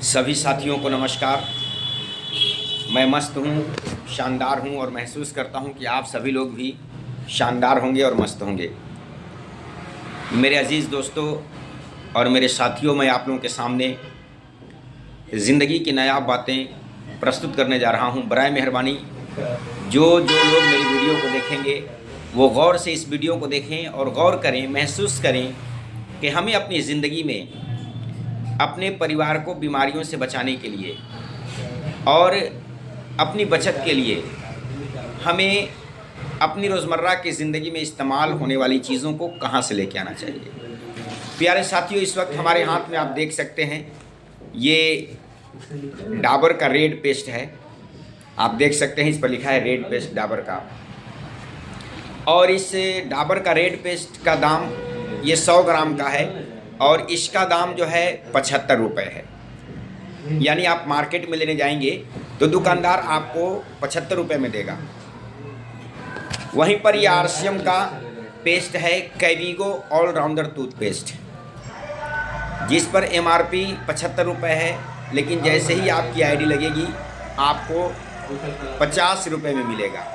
सभी साथियों को नमस्कार। मैं मस्त हूँ, शानदार हूँ और महसूस करता हूँ कि आप सभी लोग भी शानदार होंगे और मस्त होंगे। मेरे अज़ीज़ दोस्तों और मेरे साथियों, मैं आप लोगों के सामने ज़िंदगी की नायाब बातें प्रस्तुत करने जा रहा हूँ। बराए मेहरबानी जो लोग मेरी वीडियो को देखेंगे वो गौर से इस वीडियो को देखें और गौर करें, महसूस करें कि हमें अपनी ज़िंदगी में अपने परिवार को बीमारियों से बचाने के लिए और अपनी बचत के लिए हमें अपनी रोज़मर्रा की ज़िंदगी में इस्तेमाल होने वाली चीज़ों को कहाँ से लेके आना चाहिए। प्यारे साथियों, इस वक्त हमारे हाथ में आप देख सकते हैं ये डाबर का रेड पेस्ट है। आप देख सकते हैं इस पर लिखा है रेड पेस्ट डाबर का, और इस डाबर का रेड पेस्ट का दाम ये 100 ग्राम का है और इसका दाम जो है 75 रुपये है। यानी आप मार्केट में लेने जाएंगे तो दुकानदार आपको 75 रुपये में देगा। वहीं पर ये आरसीएम का पेस्ट है, कैविगो ऑलराउंडर टूथपेस्ट, जिस पर एमआरपी 75 रुपये है, लेकिन जैसे ही आपकी आईडी लगेगी आपको 50 रुपये में मिलेगा।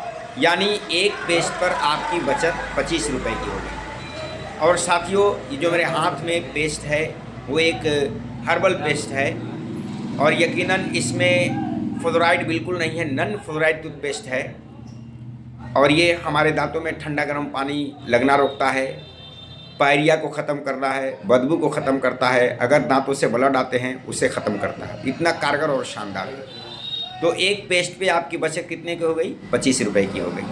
यानी एक पेस्ट पर आपकी बचत 25 रुपये की होगी। और साथियों, ये जो मेरे हाथ में एक पेस्ट है वो एक हर्बल पेस्ट है और यकीनन इसमें फ्लोराइड बिल्कुल नहीं है, नन फ्लोराइड टूथपेस्ट है। और ये हमारे दांतों में ठंडा गर्म पानी लगना रोकता है, पायरिया को ख़त्म करना है, बदबू को ख़त्म करता है, अगर दांतों से ब्लड आते हैं उसे ख़त्म करता है। इतना कारगर और शानदार है। तो एक पेस्ट पे आपकी बचत कितने की हो गई? 25 रुपये की हो गई।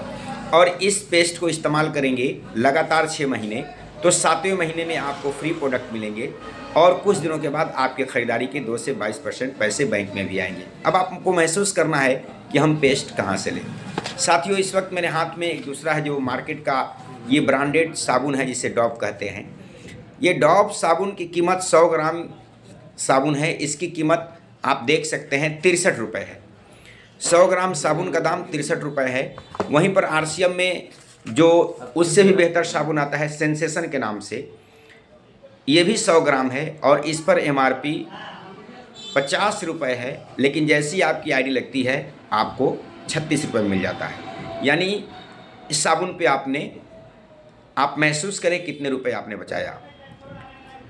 और इस पेस्ट को इस्तेमाल करेंगे लगातार 6 महीने, तो 7वें महीने में आपको फ्री प्रोडक्ट मिलेंगे और कुछ दिनों के बाद आपके ख़रीदारी के 2 से 22% पैसे बैंक में भी आएंगे। अब आपको महसूस करना है कि हम पेस्ट कहाँ से लें। साथियों, इस वक्त मेरे हाथ में एक दूसरा है जो मार्केट का ये ब्रांडेड साबुन है, जिसे डॉव कहते हैं। ये डॉव साबुन की कीमत 100 ग्राम साबुन है, इसकी कीमत आप देख सकते हैं 63 रुपये है। 100 ग्राम साबुन का दाम 63 रुपये है। वहीं पर आरसीएम में जो उससे भी बेहतर साबुन आता है सेंसेशन के नाम से, ये भी 100 ग्राम है और इस पर एमआरपी 50 रुपये है, लेकिन जैसी आपकी आईडी लगती है आपको 36 रुपये में मिल जाता है। यानी इस साबुन पे आप महसूस करें कितने रुपए आपने बचाया।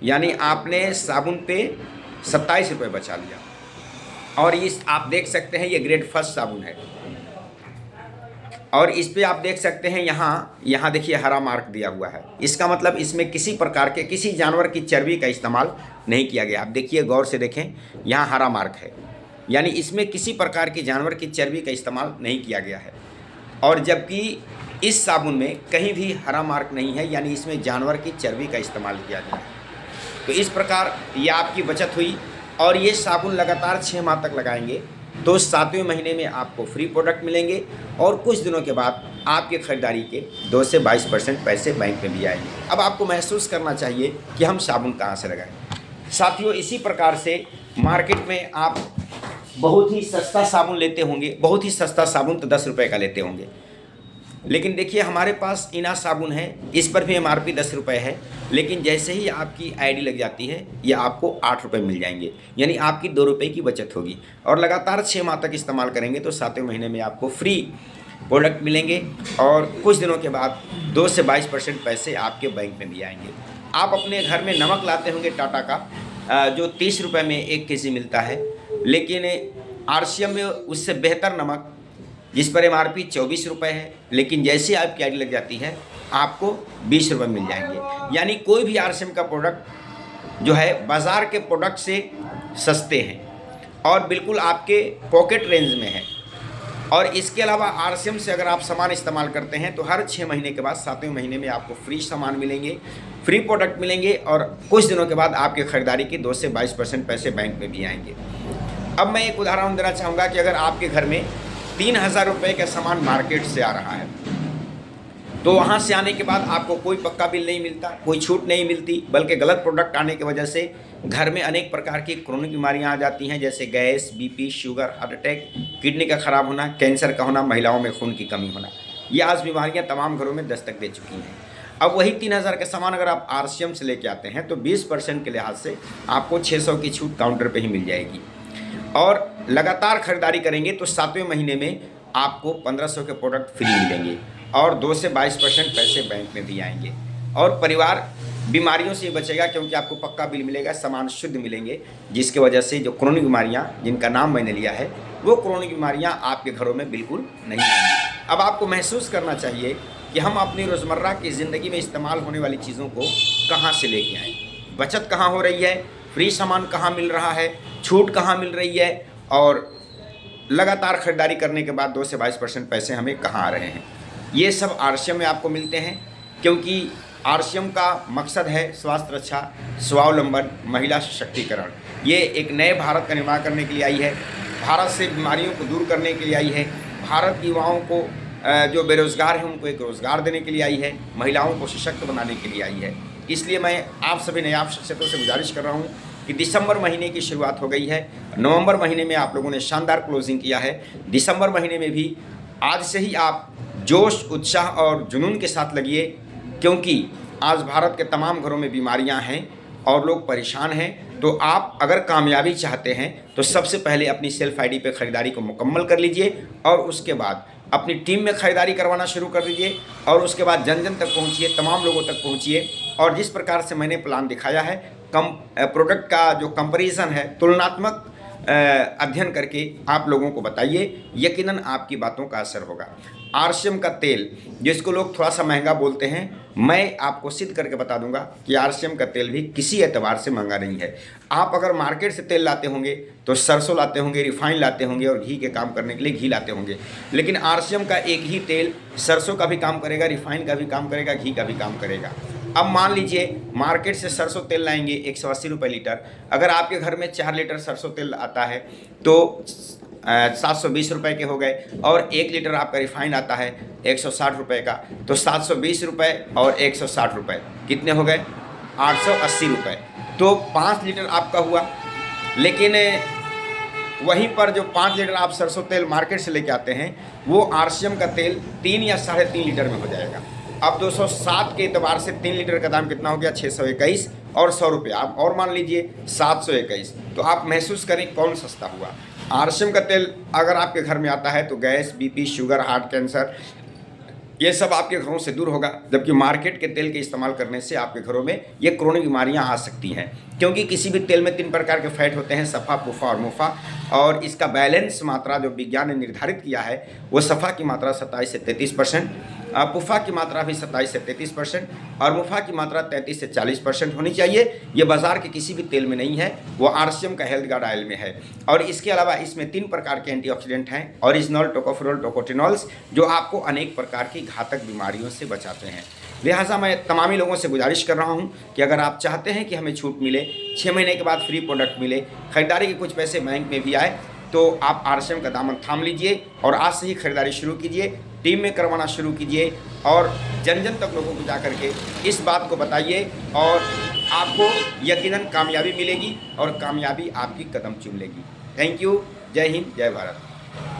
यानी आपने साबुन पे 27 रुपये बचा लिया। और इस आप देख सकते हैं ये ग्रेड फर्स्ट साबुन है और इस पे आप देख सकते हैं यहाँ देखिए हरा मार्क दिया हुआ है। इसका मतलब इसमें किसी प्रकार के किसी जानवर की चर्बी का इस्तेमाल नहीं किया गया। आप देखिए, गौर से देखें, यहाँ हरा मार्क है, यानी इसमें किसी प्रकार की जानवर की चर्बी का इस्तेमाल नहीं किया गया है। और जबकि इस साबुन में कहीं भी हरा मार्क नहीं है, यानी इसमें जानवर की चर्बी का इस्तेमाल किया गया है। तो इस प्रकार ये आपकी बचत हुई। और ये साबुन लगातार 6 माह तक लगाएंगे तो 7वें महीने में आपको फ्री प्रोडक्ट मिलेंगे और कुछ दिनों के बाद आपके ख़रीदारी के 2 से 22% पैसे बैंक में भी आएंगे। अब आपको महसूस करना चाहिए कि हम साबुन कहाँ से लगाएं। साथियों, इसी प्रकार से मार्केट में आप बहुत ही सस्ता साबुन लेते होंगे, बहुत ही सस्ता साबुन तो 10 रुपये का लेते होंगे, लेकिन देखिए हमारे पास इना साबुन है, इस पर भी एमआरपी 10 रुपये है, लेकिन जैसे ही आपकी आईडी लग जाती है ये आपको 8 रुपये मिल जाएंगे। यानी आपकी 2 रुपये की बचत होगी और लगातार 6 माह तक इस्तेमाल करेंगे तो 7वें महीने में आपको फ्री प्रोडक्ट मिलेंगे और कुछ दिनों के बाद 2 से 22% पैसे आपके बैंक में भी आएंगे। आप अपने घर में नमक लाते होंगे टाटा का, जो 30 रुपये में 1 केजी मिलता है, लेकिन आरसीएम में उससे बेहतर नमक जिस पर एमआरपी 24 रुपये है, लेकिन जैसे आपकी आईडी लग जाती है आपको 20 रुपये मिल जाएंगे। यानी कोई भी आरसीएम का प्रोडक्ट जो है बाज़ार के प्रोडक्ट से सस्ते हैं और बिल्कुल आपके पॉकेट रेंज में है। और इसके अलावा आरसीएम से अगर आप सामान इस्तेमाल करते हैं तो हर 6 महीने के बाद 7वें महीने में आपको फ्री सामान मिलेंगे, फ्री प्रोडक्ट मिलेंगे और कुछ दिनों के बाद आपके ख़रीदारी के 2 से 22% पैसे बैंक में भी आएंगे। अब मैं एक उदाहरण देना चाहूँगा कि अगर आपके घर में 3000 रुपये का सामान मार्केट से आ रहा है तो वहाँ से आने के बाद आपको कोई पक्का बिल नहीं मिलता, कोई छूट नहीं मिलती, बल्कि गलत प्रोडक्ट आने की वजह से घर में अनेक प्रकार की क्रोनिक बीमारियाँ आ जाती हैं, जैसे gas, BP, sugar, heart attack, kidney का ख़राब होना, कैंसर का होना, महिलाओं में खून की कमी होना। ये आज बीमारियाँ तमाम घरों में दस्तक दे चुकी हैं। अब वही 3000 का सामान अगर आप आरसीएम से लेके आते हैं तो 20% के लिहाज से आपको 600 की छूट काउंटर पे ही मिल जाएगी। और लगातार खरीदारी करेंगे तो 7वें महीने में आपको 1500 के प्रोडक्ट फ्री मिलेंगे और 2 से 22% पैसे बैंक में भी आएंगे और परिवार बीमारियों से बचेगा, क्योंकि आपको पक्का बिल मिलेगा, सामान शुद्ध मिलेंगे, जिसकी वजह से जो क्रोनिक बीमारियां जिनका नाम मैंने लिया है वो क्रोनिक बीमारियां आपके घरों में बिल्कुल नहीं आएंगी। अब आपको महसूस करना चाहिए कि हम अपनी रोज़मर्रा की ज़िंदगी में इस्तेमाल होने वाली चीज़ों को कहाँ से लेके आएँ, बचत कहाँ हो रही है, फ्री सामान कहाँ मिल रहा है, छूट कहाँ मिल रही है और लगातार खरीदारी करने के बाद 2 से 22% पैसे हमें कहाँ आ रहे हैं। ये सब RCM में आपको मिलते हैं, क्योंकि RCM का मकसद है स्वास्थ्य रक्षा, स्वावलंबन, महिला सशक्तिकरण। ये एक नए भारत का निर्माण करने के लिए आई है, भारत से बीमारियों को दूर करने के लिए आई है, भारत के युवाओं को जो बेरोज़गार हैं उनको एक रोज़गार देने के लिए आई है, महिलाओं को सशक्त बनाने के लिए आई है। इसलिए मैं आप सभी नायाब शख्सियतों से गुजारिश कर रहा हूँ कि दिसंबर महीने की शुरुआत हो गई है, नवंबर महीने में आप लोगों ने शानदार क्लोजिंग किया है, दिसंबर महीने में भी आज से ही आप जोश, उत्साह और जुनून के साथ लगिए, क्योंकि आज भारत के तमाम घरों में बीमारियां हैं और लोग परेशान हैं। तो आप अगर कामयाबी चाहते हैं तो सबसे पहले अपनी सेल्फ आईडी पे ख़रीदारी को मुकम्मल कर लीजिए और उसके बाद अपनी टीम में ख़रीदारी करवाना शुरू कर दीजिए और उसके बाद जन जन तक पहुंचिए, तमाम लोगों तक पहुंचिए। और जिस प्रकार से मैंने प्लान दिखाया है, प्रोडक्ट का जो कंपैरिजन है, तुलनात्मक अध्ययन करके आप लोगों को बताइए, यकीनन आपकी बातों का असर होगा। RCM का तेल, जिसको लोग थोड़ा सा महंगा बोलते हैं, मैं आपको सिद्ध करके बता दूंगा कि RCM का तेल भी किसी एतबार से महंगा नहीं है। आप अगर मार्केट से तेल लाते होंगे तो सरसों लाते होंगे, रिफाइन लाते होंगे और घी के काम करने के लिए घी लाते होंगे, लेकिन RCM का एक ही तेल सरसों का भी काम करेगा, रिफाइन का भी काम करेगा, घी का भी काम करेगा। अब मान लीजिए मार्केट से सरसों तेल लाएंगे 180 रुपये लीटर, अगर आपके घर में 4 लीटर सरसों तेल आता है तो 720 रुपये के हो गए, और 1 लीटर आपका रिफाइन आता है 160 रुपये का, तो 720 रुपये और 160 रुपये कितने हो गए? 880 रुपये। तो 5 लीटर आपका हुआ। लेकिन वहीं पर जो 5 लीटर आप सरसों तेल मार्केट से लेके आते हैं वो RCM का तेल 3 या 3.5 लीटर में हो जाएगा। अब 207 के एतबार से 3 लीटर का दाम कितना हो गया? 621 और 100 रुपये आप और मान लीजिए 721। तो आप महसूस करें कौन सस्ता हुआ। RCM का तेल अगर आपके घर में आता है तो gas, BP, sugar, heart, cancer, ये सब आपके घरों से दूर होगा, जबकि मार्केट के तेल के इस्तेमाल करने से आपके घरों में ये क्रोनिक बीमारियां आ सकती हैं, क्योंककि किसी भी तेल में 3 प्रकार के फैट होते हैं, सफ़ा, पुफ़ा और मुफ़ा, और इसका बैलेंस मात्रा जो विज्ञान ने निर्धारित किया है वो सफ़ा की मात्रा 27 से 33%, पुफ़ा की मात्रा भी 27 से 33% और मुफ़ा की मात्रा 33 से 40% होनी चाहिए। ये बाज़ार के किसी भी तेल में नहीं है, वो RCM का हेल्थ गार्ड ऑयल में है। और इसके अलावा इसमें 3 प्रकार के एंटीऑक्सीडेंट हैं, ओरिजिनल, टोकोफेरोल, टोकोटिनॉल्स, जो आपको अनेक प्रकार की घातक बीमारियों से बचाते हैं। लिहाजा मैं तमामी लोगों से गुजारिश कर रहा हूं कि अगर आप चाहते हैं कि हमें छूट मिले, 6 महीने के बाद फ्री प्रोडक्ट मिले, खरीदारी के कुछ पैसे बैंक में भी आए, तो आप RCM का दामन थाम लीजिए और आज से ही खरीदारी शुरू कीजिए, टीम में करवाना शुरू कीजिए और जन जन तक लोगों को जा करके इस बात को बताइए और आपको यकीनन कामयाबी मिलेगी और कामयाबी आपकी कदम चूम लेगी। Thank you. जय हिंद, जय भारत।